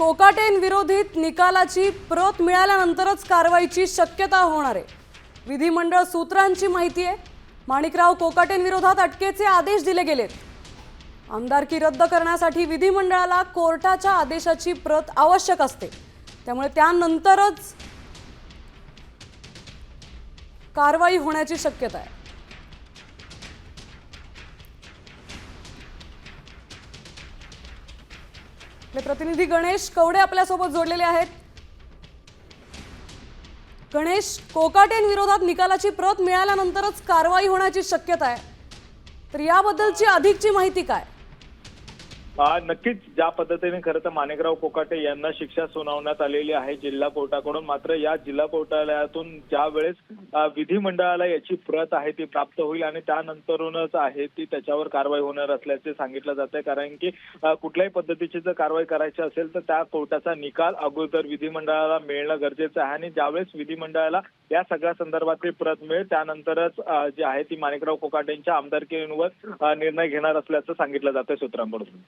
कोकाटेन विरोधित निकालाची प्रत मिळाल्यानंतरच कारवाईची शक्यता होणार आहे। विधिमंडळ सूत्रांची माहिती आहे, माणिकराव कोकाटेन विरोधात अटकेचे आदेश दिले गेलेत। आमदारकी रद्द करण्यासाठी विधिमंडळाला कोर्टाच्या आदेशाची प्रत आवश्यक असते, त्यामुळे त्यानंतरच कारवाई होण्याची शक्यता आहे। आपले प्रतिनिधी गणेश कवडे आपल्यासोबत जोडलेले आहेत। गणेश, कोकाटेन विरोधात निकालाची प्रत मिळाल्यानंतरच कारवाई होण्याची शक्यता आहे, तर याबद्दलची अधिकची माहिती काय? नक्कीच ज्या पद्धतीने खरं तर माणिकराव कोकाटे यांना शिक्षा सुनावण्यात आलेली आहे जिल्हा कोर्टाकडून, मात्र या जिल्हा कोर्टालयातून ज्या वेळेस विधिमंडळाला याची प्रत आहे ती प्राप्त होईल आणि त्यानंतरूनच आहे ती त्याच्यावर कारवाई होणार असल्याचे सांगितलं जात आहे। कारण की कुठल्याही पद्धतीची जर कारवाई करायची असेल तर त्या कोर्टाचा निकाल अगोदर विधिमंडळाला मिळणं गरजेचं आहे आणि ज्यावेळेस विधिमंडळाला या सगळ्या संदर्भातली प्रत मिळेल त्यानंतरच जी आहे ती माणिकराव कोकाटेंच्या आमदारकीवर निर्णय घेणार असल्याचं सांगितलं जातंय सूत्रांकडून।